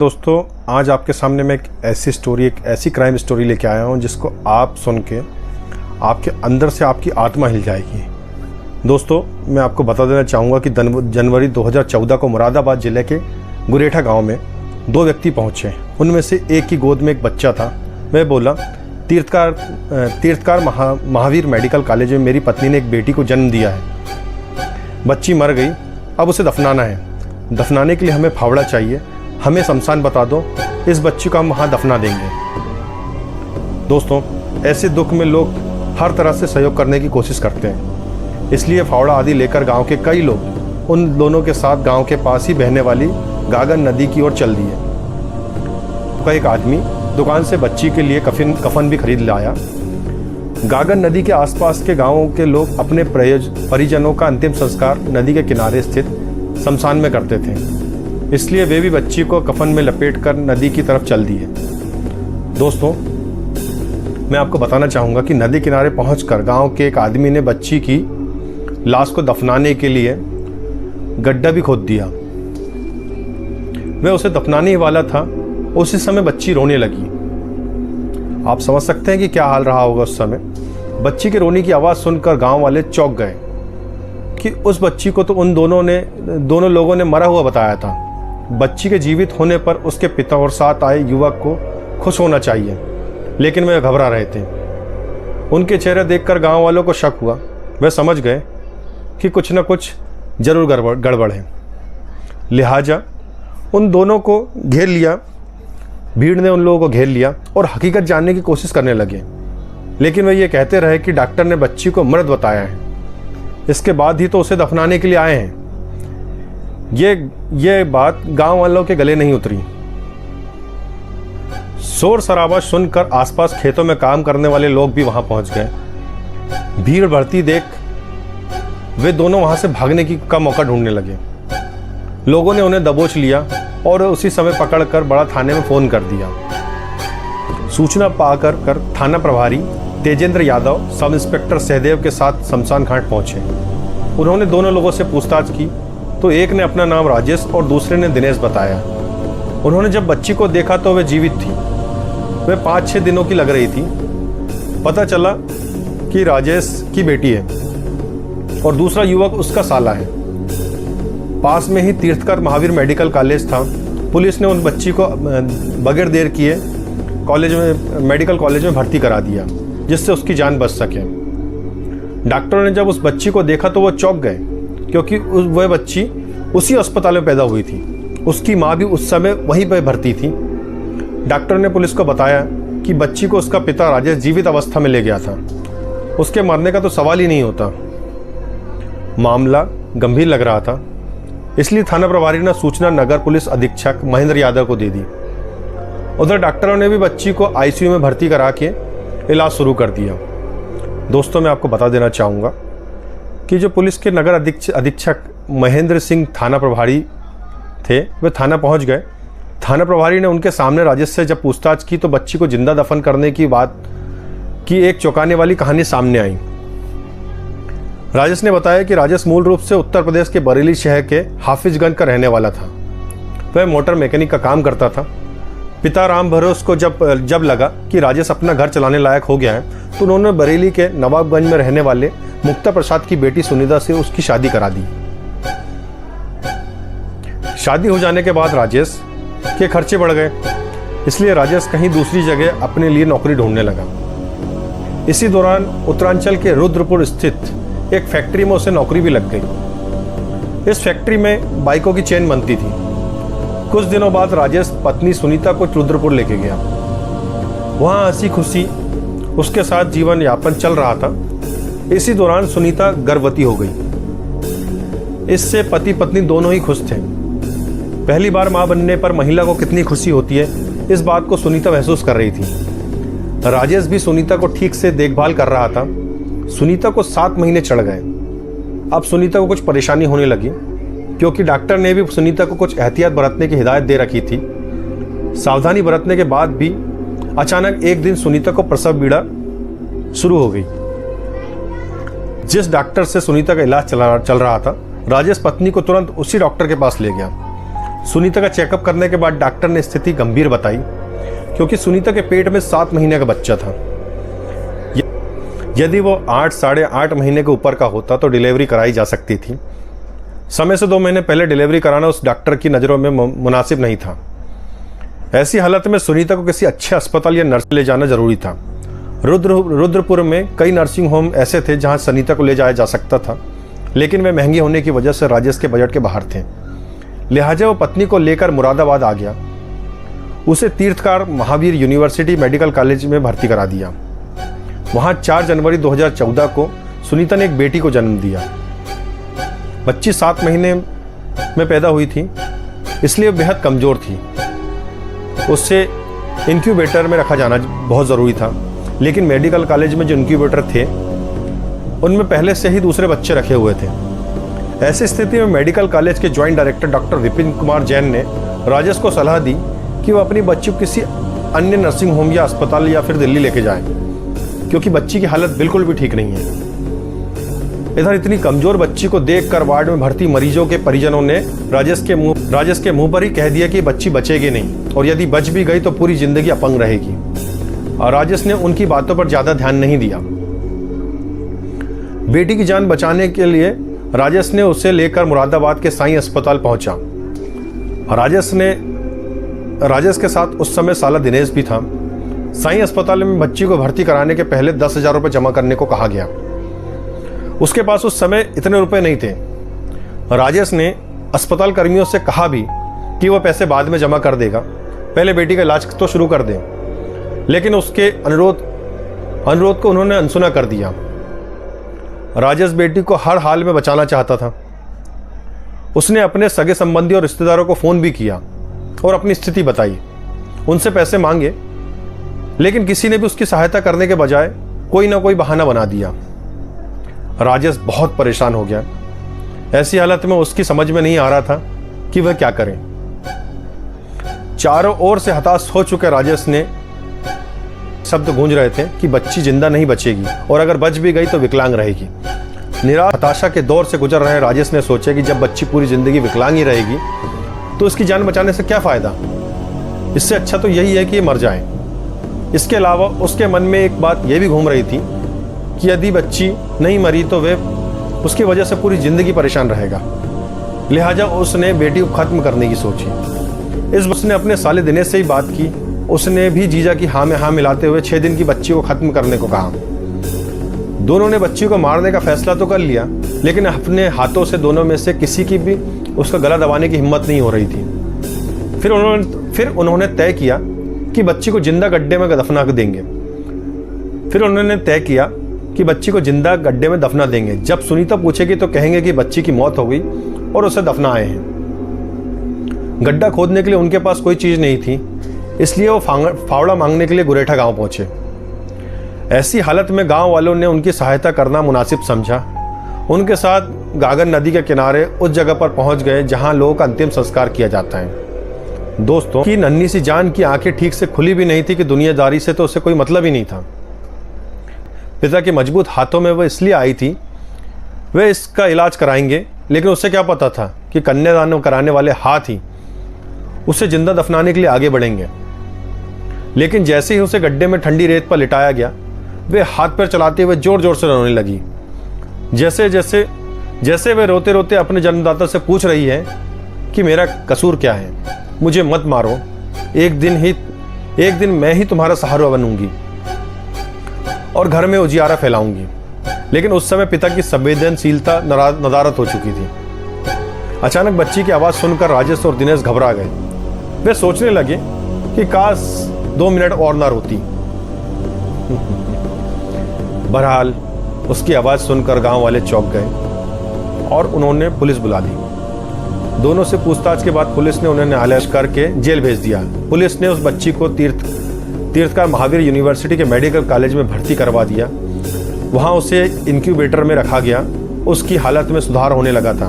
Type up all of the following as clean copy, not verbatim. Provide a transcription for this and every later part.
दोस्तों, आज आपके सामने मैं एक ऐसी क्राइम स्टोरी लेके आया हूँ जिसको आप सुन के आपके अंदर से आपकी आत्मा हिल जाएगी। दोस्तों, मैं आपको बता देना चाहूँगा कि जनवरी 2014 को मुरादाबाद ज़िले के गुरेठा गांव में दो व्यक्ति पहुँचे। उनमें से एक की गोद में एक बच्चा था। वह बोला, तीर्थकार महावीर मेडिकल कॉलेज में मेरी पत्नी ने एक बेटी को जन्म दिया है। बच्ची मर गई, अब उसे दफनाना है। दफनाने के लिए हमें फावड़ा चाहिए, हमें शमशान बता दो, इस बच्ची को हम वहाँ दफना देंगे। दोस्तों, ऐसे दुख में लोग हर तरह से सहयोग करने की कोशिश करते हैं, इसलिए फावड़ा आदि लेकर गांव के कई लोग उन दोनों के साथ गांव के पास ही बहने वाली गागन नदी की ओर चल दिए। तो एक आदमी दुकान से बच्ची के लिए कफन भी खरीद लाया। गागन नदी के आसपास के गांवों के लोग अपने परिजनों का अंतिम संस्कार नदी के किनारे स्थित शमशान में करते थे, इसलिए वे भी बच्ची को कफन में लपेटकर नदी की तरफ चल दिए। दोस्तों, मैं आपको बताना चाहूँगा कि नदी किनारे पहुंचकर गांव के एक आदमी ने बच्ची की लाश को दफनाने के लिए गड्ढा भी खोद दिया। वह उसे दफनाने ही वाला था, उसी समय बच्ची रोने लगी। आप समझ सकते हैं कि क्या हाल रहा होगा उस समय। बच्ची के रोने की आवाज़ सुनकर गांव वाले चौंक गए कि उस बच्ची को तो उन दोनों लोगों ने मरा हुआ बताया था। बच्ची के जीवित होने पर उसके पिता और साथ आए युवक को खुश होना चाहिए, लेकिन वे घबरा रहे थे। उनके चेहरे देखकर गांव वालों को शक हुआ। वे समझ गए कि कुछ न कुछ जरूर गड़बड़ है। लिहाजा उन दोनों को घेर लिया, भीड़ ने उन लोगों को घेर लिया और हकीकत जानने की कोशिश करने लगे। लेकिन वे ये कहते रहे कि डॉक्टर ने बच्ची को मृत बताया है, इसके बाद ही तो उसे दफनाने के लिए आए हैं। ये बात गांव वालों के गले नहीं उतरी। शोर शराबा सुनकर आसपास खेतों में काम करने वाले लोग भी वहां पहुंच गए। भीड़ बढ़ती देख वे दोनों वहां से भागने का मौका ढूंढने लगे। लोगों ने उन्हें दबोच लिया और उसी समय पकड़कर बड़ा थाने में फोन कर दिया। सूचना पाकर थाना प्रभारी तेजेंद्र यादव सब इंस्पेक्टर सहदेव के साथ शमशान घाट पहुंचे। उन्होंने दोनों लोगों से पूछताछ की तो एक ने अपना नाम राजेश और दूसरे ने दिनेश बताया। उन्होंने जब बच्ची को देखा तो वह जीवित थी। वह 5-6 दिनों की लग रही थी। पता चला कि राजेश की बेटी है और दूसरा युवक उसका साला है। पास में ही तीर्थकर महावीर मेडिकल कॉलेज था। पुलिस ने उन बच्ची को बगैर देर किए मेडिकल कॉलेज में भर्ती करा दिया, जिससे उसकी जान बच सके। डॉक्टरों ने जब उस बच्ची को देखा तो वो चौंक गए, क्योंकि वह बच्ची उसी अस्पताल में पैदा हुई थी। उसकी माँ भी उस समय वहीं पर भर्ती थी। डॉक्टर ने पुलिस को बताया कि बच्ची को उसका पिता राजेश जीवित अवस्था में ले गया था। उसके मरने का तो सवाल ही नहीं होता। मामला गंभीर लग रहा था, इसलिए थाना प्रभारी ने सूचना नगर पुलिस अधीक्षक महेंद्र यादव को दे दी। उधर डॉक्टरों ने भी बच्ची को आईसीयू में भर्ती करा के इलाज शुरू कर दिया। दोस्तों, मैं आपको बता देना चाहूँगा कि जो पुलिस के नगर अधीक्षक महेंद्र सिंह थाना प्रभारी थे, वे थाना पहुंच गए। थाना प्रभारी ने उनके सामने राजेश से जब पूछताछ की तो बच्ची को जिंदा दफन करने की बात की एक चौंकाने वाली कहानी सामने आई। राजेश ने बताया कि राजेश मूल रूप से उत्तर प्रदेश के बरेली शहर के हाफिजगंज का रहने वाला था। वह मोटर मैकेनिक का काम करता था। पिता राम भरोस को जब लगा कि राजेश अपना घर चलाने लायक हो गया है, तो उन्होंने बरेली के नवाबगंज में रहने वाले मुक्ता प्रसाद की बेटी सुनीता से उसकी शादी करा दी। शादी हो जाने के बाद राजेश के खर्चे बढ़ गए, इसलिए राजेश कहीं दूसरी जगह अपने लिए नौकरी ढूंढने लगा। इसी दौरान उत्तरांचल के रुद्रपुर स्थित एक फैक्ट्री में उसे नौकरी भी लग गई। इस फैक्ट्री में बाइकों की चेन बनती थी। कुछ दिनों बाद राजेश पत्नी सुनीता को रुद्रपुर लेके गया। वहां हंसी खुशी उसके साथ जीवन यापन चल रहा था। इसी दौरान सुनीता गर्भवती हो गई। इससे पति पत्नी दोनों ही खुश थे। पहली बार मां बनने पर महिला को कितनी खुशी होती है, इस बात को सुनीता महसूस कर रही थी। राजेश भी सुनीता को ठीक से देखभाल कर रहा था। सुनीता को 7 महीने चढ़ गए। अब सुनीता को कुछ परेशानी होने लगी, क्योंकि डॉक्टर ने भी सुनीता को कुछ एहतियात बरतने की हिदायत दे रखी थी। सावधानी बरतने के बाद भी अचानक एक दिन सुनीता को प्रसव पीड़ा शुरू हो गई। जिस डॉक्टर से सुनीता का इलाज चल रहा था, राजेश पत्नी को तुरंत उसी डॉक्टर के पास ले गया। सुनीता का चेकअप करने के बाद डॉक्टर ने स्थिति गंभीर बताई, क्योंकि सुनीता के पेट में 7 महीने का बच्चा था। यदि वो 8 साढ़े 8 महीने के ऊपर का होता तो डिलीवरी कराई जा सकती थी। समय से 2 महीने पहले डिलीवरी कराना उस डॉक्टर की नज़रों में मुनासिब नहीं था। ऐसी हालत में सुनीता को किसी अच्छे अस्पताल या नर्स ले जाना जरूरी था। रुद्रपुर में कई नर्सिंग होम ऐसे थे जहां सुनीता को ले जाया जा सकता था, लेकिन वे महंगे होने की वजह से राजेश के बजट के बाहर थे। लिहाजा वो पत्नी को लेकर मुरादाबाद आ गया। उसे तीर्थकार महावीर यूनिवर्सिटी मेडिकल कॉलेज में भर्ती करा दिया। वहां 4 जनवरी 2014 को सुनीता ने एक बेटी को जन्म दिया। बच्ची 7 महीने में पैदा हुई थी, इसलिए बेहद कमज़ोर थी। उससे इंक्यूबेटर में रखा जाना बहुत ज़रूरी था, लेकिन मेडिकल कॉलेज में जो इंक्यूबेटर थे उनमें पहले से ही दूसरे बच्चे रखे हुए थे। ऐसी स्थिति में मेडिकल कॉलेज के joint director doctor Vipin Kumar Jain ने राजेश को सलाह दी कि वह अपनी बच्ची को किसी अन्य नर्सिंग होम या अस्पताल या फिर दिल्ली लेके जाएं, क्योंकि बच्ची की हालत बिल्कुल भी ठीक नहीं है। इधर इतनी कमजोर बच्ची को देखकर वार्ड में भर्ती मरीजों के परिजनों ने राजेश के मुंह पर ही कह दिया कि बच्ची बचेगी नहीं, और यदि बच भी गई तो पूरी जिंदगी अपंग रहेगी। और राजेश ने उनकी बातों पर ज्यादा ध्यान नहीं दिया। बेटी की जान बचाने के लिए राजेश ने उसे लेकर मुरादाबाद के साईं अस्पताल पहुंचा। राजेश के साथ उस समय साला दिनेश भी था। साईं अस्पताल में बच्ची को भर्ती कराने के पहले 10,000 रुपये जमा करने को कहा गया। उसके पास उस समय इतने रुपए नहीं थे। राजेश ने अस्पताल कर्मियों से कहा भी कि वह पैसे बाद में जमा कर देगा, पहले बेटी का इलाज तो शुरू कर दे, लेकिन उसके अनुरोध को उन्होंने अनसुना कर दिया। राजेश बेटी को हर हाल में बचाना चाहता था। उसने अपने सगे संबंधी और रिश्तेदारों को फोन भी किया और अपनी स्थिति बताई, उनसे पैसे मांगे, लेकिन किसी ने भी उसकी सहायता करने के बजाय कोई ना कोई बहाना बना दिया। राजेश बहुत परेशान हो गया। ऐसी हालत में उसकी समझ में नहीं आ रहा था कि वह क्या करे। चारों ओर से हताश हो चुके राजेश ने शब्द गूंज रहे थे कि बच्ची जिंदा नहीं बचेगी, और अगर बच भी गई तो विकलांग रहेगी। निराश हताशा के दौर से गुजर रहे राजेश ने सोचा कि जब बच्ची पूरी जिंदगी विकलांग ही रहेगी तो उसकी जान बचाने से क्या फायदा। इससे अच्छा तो यही है कि ये मर जाए। इसके अलावा उसके मन में एक बात यह भी घूम रही थी कि यदि बच्ची नहीं मरी तो वह उसकी वजह से पूरी जिंदगी परेशान रहेगा। लिहाजा उसने बेटी को खत्म करने की सोची। उसने अपने साले दिनेश से ही बात की। उसने भी जीजा की हाँ में हाँ मिलाते हुए 6 दिन की बच्ची को खत्म करने को कहा। दोनों ने बच्ची को मारने का फैसला तो कर लिया, लेकिन अपने हाथों से दोनों में से किसी की भी उसका गला दबाने की हिम्मत नहीं हो रही थी। फिर उन्होंने तय किया कि बच्ची को जिंदा गड्ढे में दफना देंगे। जब सुनीता पूछेगी तो कहेंगे कि बच्ची की मौत हो गई और उसे दफना आए हैं। गड्ढा खोदने के लिए उनके पास कोई चीज नहीं थी, इसलिए वो फावड़ा मांगने के लिए गुरेठा गांव पहुंचे। ऐसी हालत में गांव वालों ने उनकी सहायता करना मुनासिब समझा। उनके साथ गागर नदी के किनारे उस जगह पर पहुंच गए जहां लोगों का अंतिम संस्कार किया जाता है। दोस्तों की नन्ही सी जान की आंखें ठीक से खुली भी नहीं थी कि दुनियादारी से तो उसे कोई मतलब ही नहीं था। पिता के मजबूत हाथों में वह इसलिए आई थी, वे इसका इलाज कराएंगे, लेकिन उसे क्या पता था कि कन्यादान कराने वाले हाथ ही उसे जिंदा दफनाने के लिए आगे बढ़ेंगे। लेकिन जैसे ही उसे गड्ढे में ठंडी रेत पर लिटाया गया, वे हाथ पैर चलाते हुए जोर जोर से रोने लगी। जैसे वे रोते रोते अपने जन्मदाता से पूछ रही है कि मेरा कसूर क्या है, मुझे मत मारो, एक दिन मैं ही तुम्हारा सहारा बनूंगी और घर में उजियारा फैलाऊंगी। लेकिन उस समय पिता की संवेदनशीलता नदारत हो चुकी थी। अचानक बच्ची की आवाज सुनकर राजेश और दिनेश घबरा गए। वे सोचने लगे कि काश 2 मिनट और ना रोती। बहरहाल उसकी आवाज सुनकर गांव वाले चौंक गए और उन्होंने पुलिस बुला दी। दोनों से पूछताछ के बाद पुलिस ने उन्हें न्यायालय करके जेल भेज दिया। पुलिस ने उस बच्ची को तीर्थकार महावीर यूनिवर्सिटी के मेडिकल कॉलेज में भर्ती करवा दिया। वहां उसे इंक्यूबेटर में रखा गया। उसकी हालत में सुधार होने लगा था।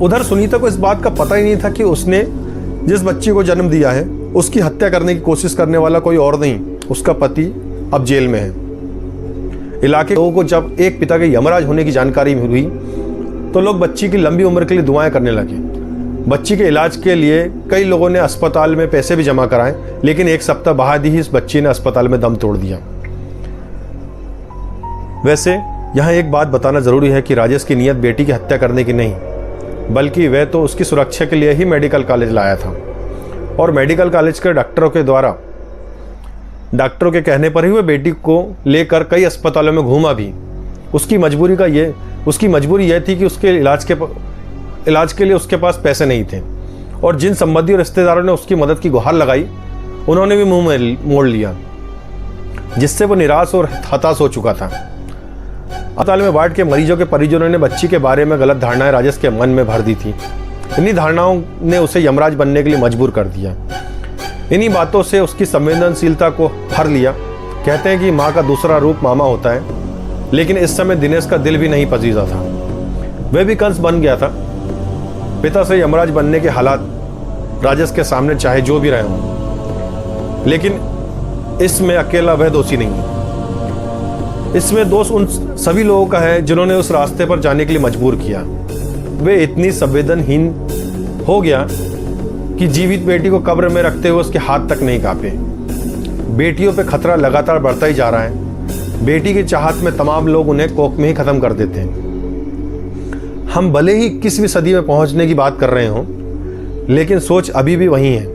उधर सुनीता को इस बात का पता ही नहीं था कि उसने जिस बच्ची को जन्म दिया है उसकी हत्या करने की कोशिश करने वाला कोई और नहीं, उसका पति अब जेल में है। इलाके के लोगों को जब एक पिता के यमराज होने की जानकारी हुई तो लोग बच्ची की लंबी उम्र के लिए दुआएं करने लगे। बच्ची के इलाज के लिए कई लोगों ने अस्पताल में पैसे भी जमा कराए, लेकिन एक सप्ताह बाद ही इस बच्ची ने अस्पताल में दम तोड़ दिया। वैसे यहाँ एक बात बताना ज़रूरी है कि राजेश की नीयत बेटी की हत्या करने की नहीं, बल्कि वह तो उसकी सुरक्षा के लिए ही मेडिकल कॉलेज लाया था और मेडिकल कॉलेज के डॉक्टरों के कहने पर ही वह बेटी को लेकर कई अस्पतालों में घूमा भी। उसकी मजबूरी यह थी कि उसके इलाज के लिए उसके पास पैसे नहीं थे और जिन संबंधी और रिश्तेदारों ने उसकी मदद की गुहार लगाई उन्होंने भी मुंह मोड़ लिया, जिससे वो निराश और हताश हो चुका था। अस्पताल में वार्ड के मरीजों के परिजनों ने बच्ची के बारे में गलत धारणाएं राजेश के मन में भर दी थी। इन्हीं धारणाओं ने उसे यमराज बनने के लिए मजबूर कर दिया। इन्हीं बातों से उसकी संवेदनशीलता को हर लिया। कहते हैं कि माँ का दूसरा रूप मामा होता है, लेकिन इस समय दिनेश का दिल भी नहीं पसीजा था। वह भी कंस बन गया था। पिता से यमराज बनने के हालात राजेश के सामने चाहे जो भी रहे हों, लेकिन इसमें अकेला वह दोषी नहीं है। इसमें दोष उन सभी लोगों का है जिन्होंने उस रास्ते पर जाने के लिए मजबूर किया। वे इतनी संवेदनहीन हो गया कि जीवित बेटी को कब्र में रखते हुए उसके हाथ तक नहीं कांपे। बेटियों पे खतरा लगातार बढ़ता ही जा रहा है। बेटी की चाहत में तमाम लोग उन्हें कोख में ही खत्म कर देते हैं। हम भले ही 21वीं सदी में पहुंचने की बात कर रहे हों, लेकिन सोच अभी भी वही है,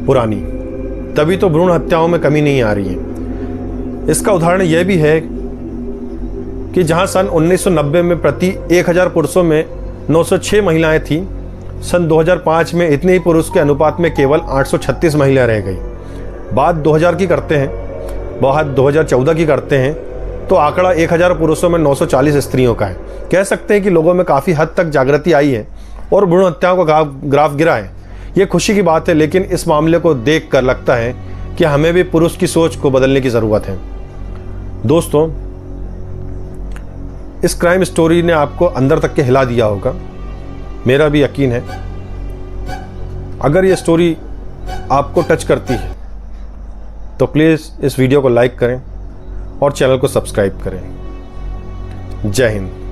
पुरानी। तभी तो भ्रूण हत्याओं में कमी नहीं आ रही है। इसका उदाहरण यह भी है कि जहां सन 1990 में प्रति 1000 पुरुषों में 906 महिलाएं थीं, सन 2005 में इतने ही पुरुष के अनुपात में केवल 836 महिलाएं रह गई। बात 2000 की करते हैं, बात 2014 की करते हैं, तो आंकड़ा 1000 पुरुषों में 940 स्त्रियों का है। कह सकते हैं कि लोगों में काफ़ी हद तक जागृति आई है और भ्रूण हत्याओं का ग्राफ गिरा है। ये खुशी की बात है, लेकिन इस मामले को देख कर लगता है कि हमें भी पुरुष की सोच को बदलने की ज़रूरत है। दोस्तों, इस क्राइम स्टोरी ने आपको अंदर तक के हिला दिया होगा, मेरा भी यकीन है। अगर ये स्टोरी आपको टच करती है तो प्लीज़ इस वीडियो को लाइक करें और चैनल को सब्सक्राइब करें। जय हिंद।